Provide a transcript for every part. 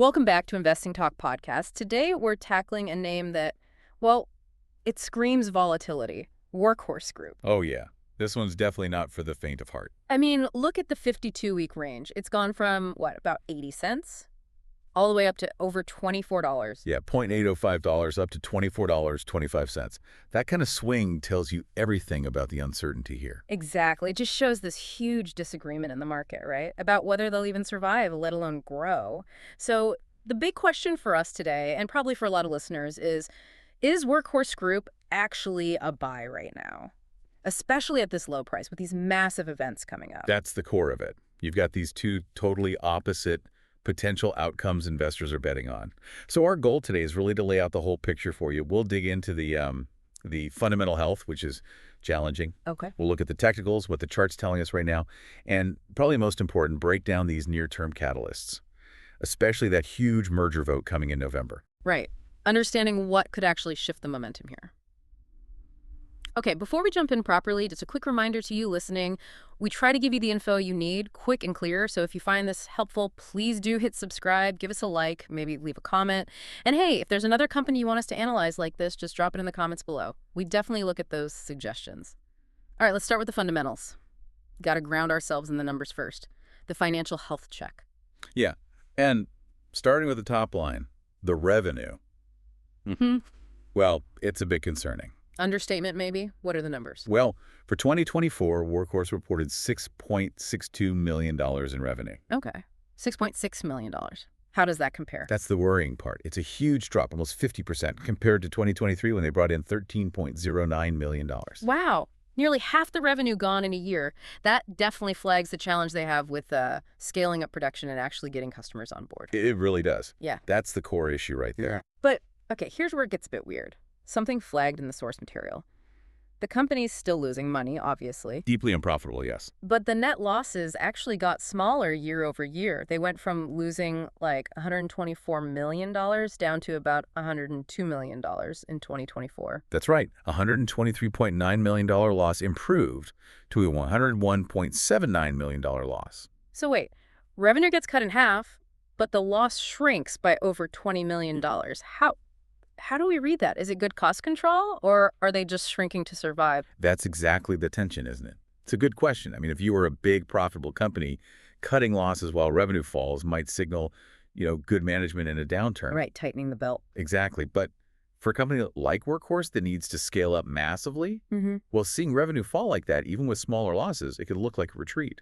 Welcome back to Investing Talk Podcast. Today, we're tackling a name that, well, it screams volatility. Workhorse Group. Oh, yeah. This one's definitely not for the faint of heart. I mean, look at the 52-week range. It's gone from, about 80 cents? All the way up to over $24. Yeah, $0.805 up to $24.25. That kind of swing tells you everything about the uncertainty here. Exactly. It just shows this huge disagreement in the market, right? About whether they'll even survive, let alone grow. So the big question for us today, and probably for a lot of listeners, is Workhorse Group actually a buy right now? Especially at this low price with these massive events coming up. That's the core of it. You've got these two totally opposite potential outcomes investors are betting on. So our goal today is really to lay out the whole picture for you. We'll dig into the fundamental health, which is challenging. Okay. We'll look at the technicals, what the chart's telling us right now, and probably most important, break down these near-term catalysts, especially that huge merger vote coming in November. Right. Understanding what could actually shift the momentum here. Okay, before we jump in properly, just a quick reminder to you listening. We try to give you the info you need, quick and clear. So if you find this helpful, please do hit subscribe, give us a like, maybe leave a comment. And hey, if there's another company you want us to analyze like this, just drop it in the comments below. We definitely look at those suggestions. All right, let's start with the fundamentals. Got to ground ourselves in the numbers first. The financial health check. Yeah, and starting with the top line, the revenue. Well, it's a bit concerning. Understatement, maybe? What are the numbers? Well, for 2024, Workhorse reported $6.62 million in revenue. Okay. $6.6 million. How does that compare? That's the worrying part. It's a huge drop, almost 50%, compared to 2023 when they brought in $13.09 million. Wow. Nearly half the revenue gone in a year. That definitely flags the challenge they have with scaling up production and actually getting customers on board. It really does. Yeah. That's the core issue right there. But, okay, here's where it gets a bit weird. Something flagged in the source material. The company's still losing money, obviously. Deeply unprofitable, yes. But the net losses actually got smaller year over year. They went from losing like $124 million down to about $102 million in 2024. That's right. A $123.9 million loss improved to a $101.79 million loss. So wait, revenue gets cut in half, but the loss shrinks by over $20 million. How do we read that? Is it good cost control, or are they just shrinking to survive? That's exactly the tension, isn't it? It's a good question. I mean, if you were a big, profitable company, cutting losses while revenue falls might signal, good management in a downturn. Right, tightening the belt. Exactly. But for a company like Workhorse that needs to scale up massively, well, seeing revenue fall like that, even with smaller losses, it could look like a retreat.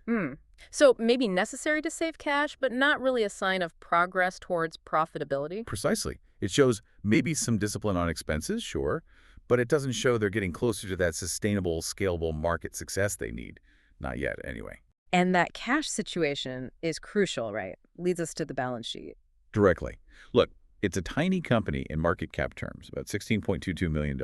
So maybe necessary to save cash, but not really a sign of progress towards profitability? Precisely. It shows maybe some discipline on expenses, sure, but it doesn't show they're getting closer to that sustainable, scalable market success they need. Not yet, anyway. And that cash situation is crucial, right? Leads us to the balance sheet. Directly. Look, it's a tiny company in market cap terms, about $16.22 million.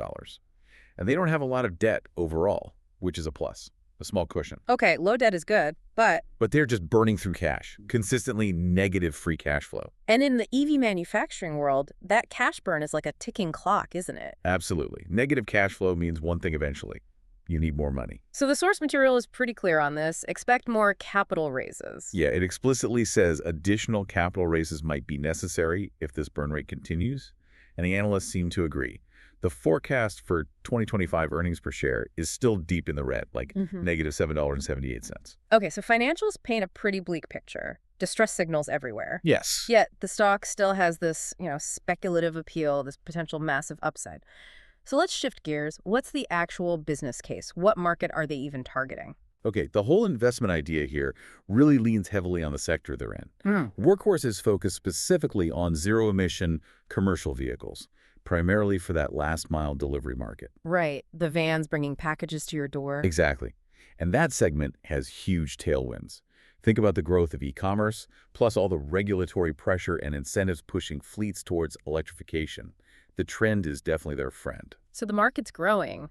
And they don't have a lot of debt overall, which is a plus. A small cushion. Okay, low debt is good, but they're just burning through cash, consistently negative free cash flow. And in the EV manufacturing world, that cash burn is like a ticking clock, isn't it? Absolutely. Negative cash flow means one thing eventually. You need more money. So the source material is pretty clear on this. Expect more capital raises. Yeah, it explicitly says additional capital raises might be necessary if this burn rate continues, and the analysts seem to agree. The forecast for 2025 earnings per share is still deep in the red, like negative $7.78. Okay, so financials paint a pretty bleak picture. Distress signals everywhere. Yes. Yet the stock still has this, speculative appeal, this potential massive upside. So let's shift gears. What's the actual business case? What market are they even targeting? Okay, the whole investment idea here really leans heavily on the sector they're in. Workhorse is focused specifically on zero-emission commercial vehicles, primarily for that last-mile delivery market. Right, the vans bringing packages to your door. Exactly. And that segment has huge tailwinds. Think about the growth of e-commerce, plus all the regulatory pressure and incentives pushing fleets towards electrification. The trend is definitely their friend. So the market's growing.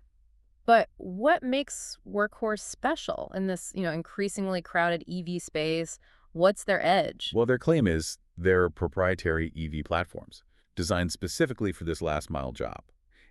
But what makes Workhorse special in this, increasingly crowded EV space? What's their edge? Well, their claim is they're proprietary EV platforms designed specifically for this last-mile job.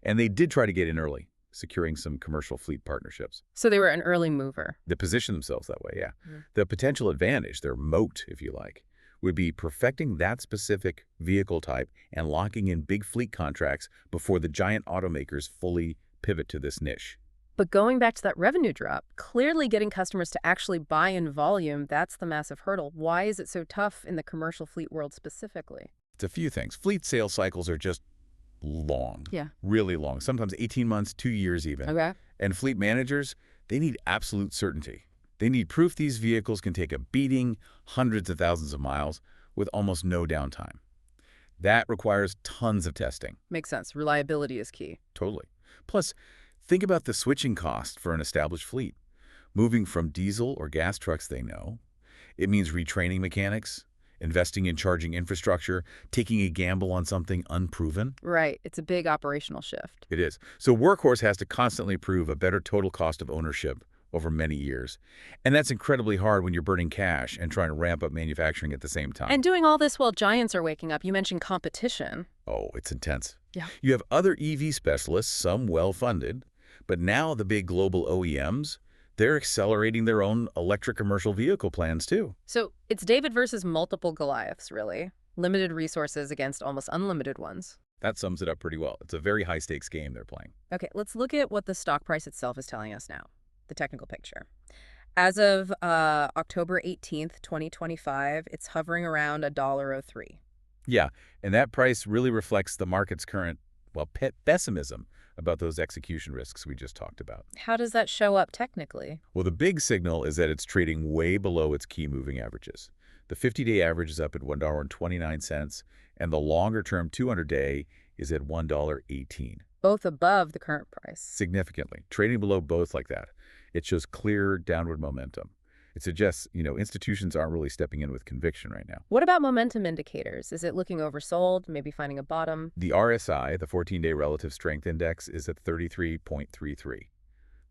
And they did try to get in early, securing some commercial fleet partnerships. So they were an early mover. They position themselves that way, yeah. The potential advantage, their moat, if you like, would be perfecting that specific vehicle type and locking in big fleet contracts before the giant automakers fully pivot to this niche. But going back to that revenue drop, clearly getting customers to actually buy in volume, that's the massive hurdle. Why is it so tough in the commercial fleet world specifically? It's a few things. Fleet sales cycles are just long, Yeah. really long, sometimes 18 months, 2 years even. Okay. And fleet managers, they need absolute certainty. They need proof these vehicles can take a beating hundreds of thousands of miles with almost no downtime. That requires tons of testing. Makes sense. Reliability is key. Totally. Plus, think about the switching cost for an established fleet. Moving from diesel or gas trucks they know, it means retraining mechanics, investing in charging infrastructure, taking a gamble on something unproven. Right. It's a big operational shift. It is. So Workhorse has to constantly prove a better total cost of ownership over many years. And that's incredibly hard when you're burning cash and trying to ramp up manufacturing at the same time. And doing all this while giants are waking up. You mentioned competition. Oh, it's intense. Yeah. You have other EV specialists, some well-funded, but now the big global OEMs, they're accelerating their own electric commercial vehicle plans too. So it's David versus multiple Goliaths, really. Limited resources against almost unlimited ones. That sums it up pretty well. It's a very high-stakes game they're playing. Okay, let's look at what the stock price itself is telling us now. The technical picture. As of October 18th, 2025, it's hovering around $1.03. Yeah, and that price really reflects the market's current, well, pessimism about those execution risks we just talked about. How does that show up technically? Well, the big signal is that it's trading way below its key moving averages. The 50-day average is up at $1.29, and the longer-term 200-day is at $1.18. Both above the current price. Significantly. Trading below both like that, it shows clear downward momentum. It suggests, institutions aren't really stepping in with conviction right now. What about momentum indicators? Is it looking oversold, maybe finding a bottom? The RSI, the 14-day Relative Strength Index, is at 33.33,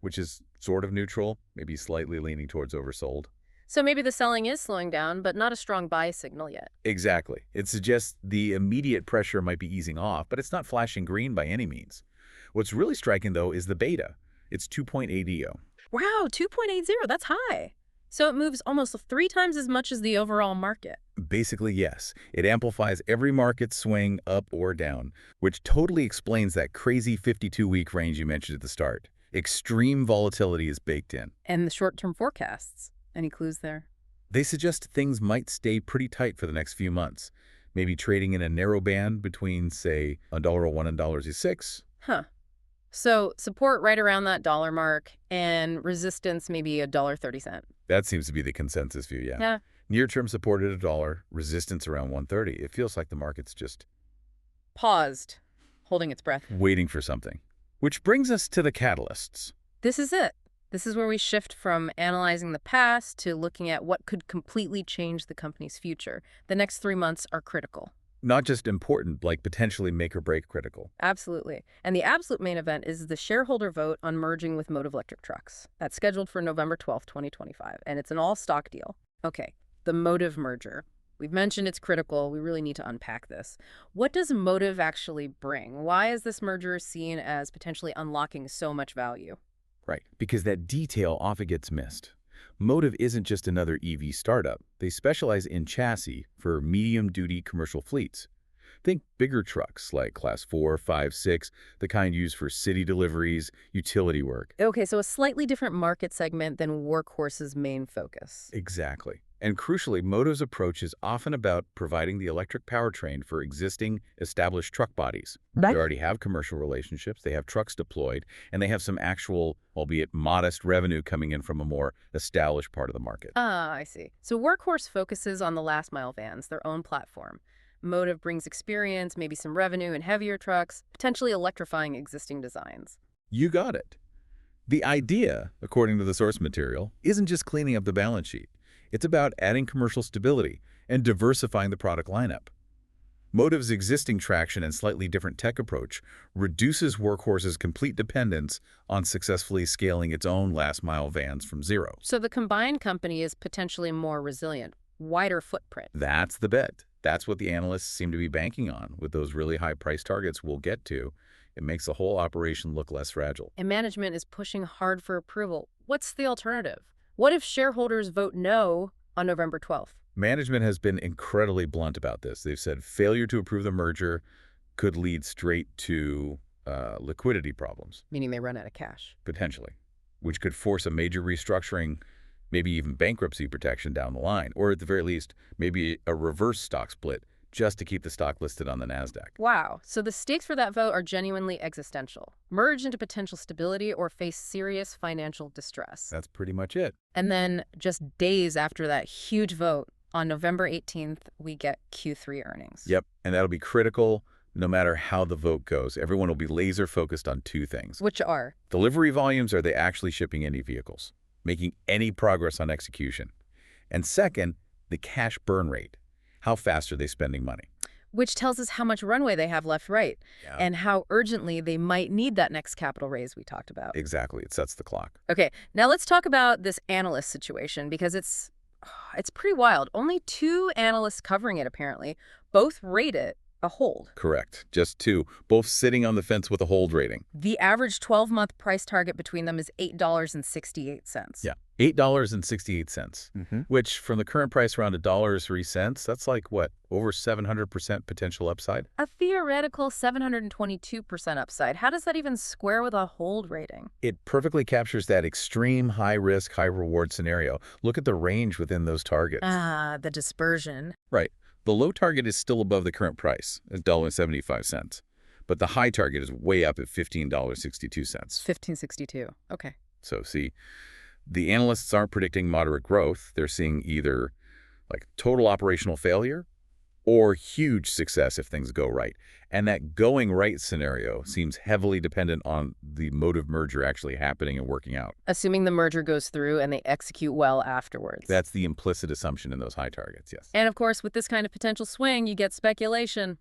which is sort of neutral, maybe slightly leaning towards oversold. So maybe the selling is slowing down, but not a strong buy signal yet. Exactly. It suggests the immediate pressure might be easing off, but it's not flashing green by any means. What's really striking, though, is the beta. It's 2.80. Wow, 2.80, that's high. So it moves almost 3 times as much as the overall market. Basically, yes. It amplifies every market swing up or down, which totally explains that crazy 52-week range you mentioned at the start. Extreme volatility is baked in. And the short-term forecasts. Any clues there? They suggest things might stay pretty tight for the next few months, maybe trading in a narrow band between, say, $1.01 and $1.06. Huh. So support right around that dollar mark and resistance maybe $1.30. That seems to be the consensus view, yeah. Yeah. Near-term support at $1, resistance around $1.30. It feels like the market's just Paused, holding its breath. waiting for something. Which brings us to the catalysts. This is it. This is where we shift from analyzing the past to looking at what could completely change the company's future. The next 3 months are critical. Not just important, like potentially make or break critical. Absolutely. And the absolute main event is the shareholder vote on merging with Motive Electric Trucks. That's scheduled for November 12th, 2025, and it's an all-stock deal. Okay, the Motive merger. We've mentioned it's critical. We really need to unpack this. What does Motive actually bring? Why is this merger seen as potentially unlocking so much value? Right, because that detail often gets missed. Motive isn't just another EV startup. They specialize in chassis for medium-duty commercial fleets. Think bigger trucks like Class 4, 5, 6, the kind used for city deliveries, utility work. Okay, so a slightly different market segment than Workhorse's main focus. Exactly. And crucially, Motive's approach is often about providing the electric powertrain for existing, established truck bodies. Right. They already have commercial relationships, they have trucks deployed, and they have some actual, albeit modest, revenue coming in from a more established part of the market. Ah, I see. So Workhorse focuses on the last-mile vans, their own platform. Motive brings experience, maybe some revenue in heavier trucks, potentially electrifying existing designs. You got it. The idea, according to the source material, isn't just cleaning up the balance sheet. It's about adding commercial stability and diversifying the product lineup. Motive's existing traction and slightly different tech approach reduces Workhorse's complete dependence on successfully scaling its own last-mile vans from zero. So the combined company is potentially more resilient, wider footprint. That's the bet. That's what the analysts seem to be banking on with those really high price targets we'll get to. It makes the whole operation look less fragile. And management is pushing hard for approval. What's the alternative? What if shareholders vote no on November 12th? Management has been incredibly blunt about this. They've said failure to approve the merger could lead straight to liquidity problems, Meaning they run out of cash. potentially, which could force a major restructuring, maybe even bankruptcy protection down the line, or at the very least, maybe a reverse stock split just to keep the stock listed on the Nasdaq. Wow. So the stakes for that vote are genuinely existential. Merge into potential stability or face serious financial distress. That's pretty much it. And then just days after that huge vote, on November 18th, we get Q3 earnings. Yep, and that'll be critical no matter how the vote goes. Everyone will be laser focused on two things. Which are? Delivery volumes, are they actually shipping any vehicles? Making any progress on execution? And second, the cash burn rate. How fast are they spending money? Which tells us how much runway they have left, right? Yeah. And how urgently they might need that next capital raise we talked about. Exactly, it sets the clock. Okay, now let's talk about this analyst situation because it's pretty wild. Only 2 analysts covering it, apparently. Both rate it a hold. Correct. Just two, both sitting on the fence with a hold rating. The average 12-month price target between them is $8.68. Yeah, $8.68, Mm-hmm. which from the current price around $1.03, that's like, what, over 700% potential upside? A theoretical 722% upside. How does that even square with a hold rating? It perfectly captures that extreme high-risk, high-reward scenario. Look at the range within those targets. Ah, the dispersion. Right. The low target is still above the current price, at $1.75. But the high target is way up at $15.62. $15.62. Okay. So see, the analysts aren't predicting moderate growth. They're seeing either like total operational failure or huge success if things go right. And that going right scenario seems heavily dependent on the motive merger actually happening and working out. Assuming the merger goes through and they execute well afterwards. That's the implicit assumption in those high targets, yes. And of course, with this kind of potential swing, you get speculation.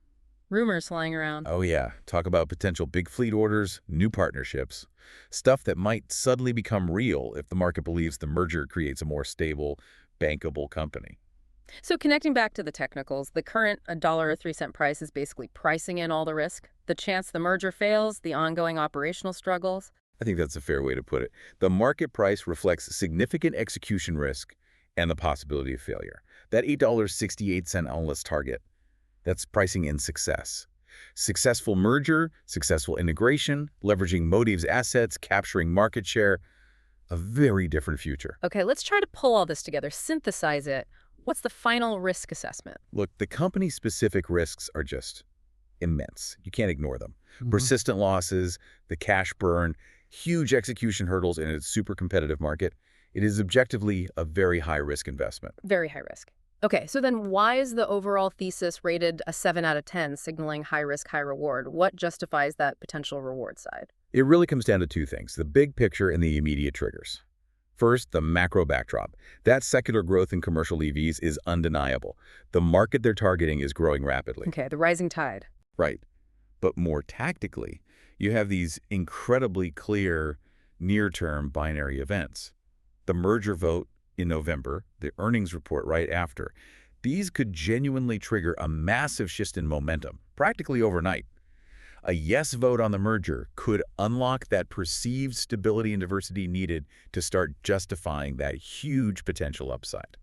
Rumors flying around. Oh yeah, talk about potential big fleet orders, new partnerships, stuff that might suddenly become real if the market believes the merger creates a more stable, bankable company. So connecting back to the technicals, the current $1.03 price is basically pricing in all the risk. The chance the merger fails, the ongoing operational struggles. I think that's a fair way to put it. The market price reflects significant execution risk and the possibility of failure. That $8.68 analyst target, that's pricing in success. Successful merger, successful integration, leveraging Motive's assets, capturing market share, a very different future. Okay, let's try to pull all this together, synthesize it. What's the final risk assessment? Look, the company-specific risks are just immense. You can't ignore them. Persistent losses, the cash burn, huge execution hurdles in a super competitive market. It is objectively a very high-risk investment. Very high risk. Okay, so then why is the overall thesis rated a 7 out of 10, signaling high risk, high reward? What justifies that potential reward side? It really comes down to two things, the big picture and the immediate triggers. First, the macro backdrop. That secular growth in commercial EVs is undeniable. The market they're targeting is growing rapidly. Okay, the rising tide. Right. But more tactically, you have these incredibly clear near-term binary events. The merger vote in November, the earnings report right after. These could genuinely trigger a massive shift in momentum, practically overnight. A yes vote on the merger could unlock that perceived stability and diversity needed to start justifying that huge potential upside.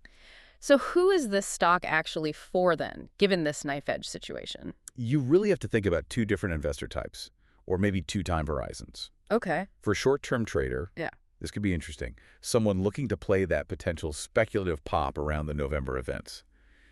So who is this stock actually for then, given this knife-edge situation? You really have to think about two different investor types, or maybe two time horizons. Okay. For a short-term trader, Yeah. this could be interesting. Someone looking to play that potential speculative pop around the November events.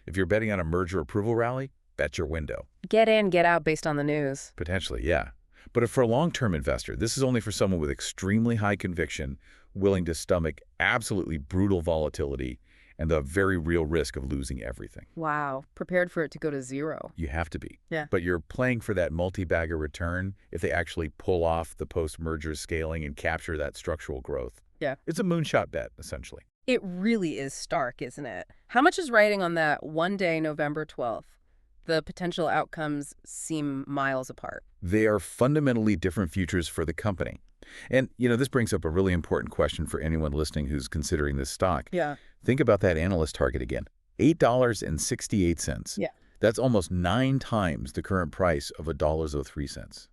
If you're betting on a merger approval rally, bet your window. Get in, get out based on the news. Potentially, yeah. But if for a long-term investor, this is only for someone with extremely high conviction, willing to stomach absolutely brutal volatility and the very real risk of losing everything. Wow. Prepared for it to go to zero. You have to be. Yeah. But you're playing for that multi-bagger return if they actually pull off the post-merger scaling and capture that structural growth. Yeah. It's a moonshot bet, essentially. It really is stark, isn't it? How much is riding on that one day, November 12th? The potential outcomes seem miles apart. They are fundamentally different futures for the company. And, this brings up a really important question for anyone listening who's considering this stock. Yeah. Think about that analyst target again. $8.68. Yeah. That's almost 9 times the current price of $1.03.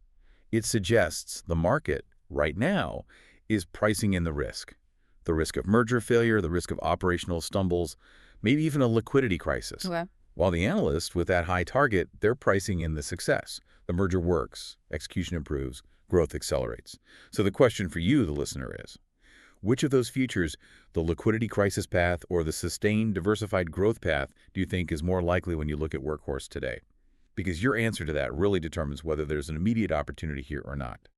It suggests the market, right now, is pricing in the risk. The risk of merger failure, the risk of operational stumbles, maybe even a liquidity crisis. Okay. While the analysts with that high target, they're pricing in the success. The merger works, execution improves, growth accelerates. So the question for you, the listener, is, which of those futures, the liquidity crisis path or the sustained diversified growth path, do you think is more likely when you look at Workhorse today? Because your answer to that really determines whether there's an immediate opportunity here or not.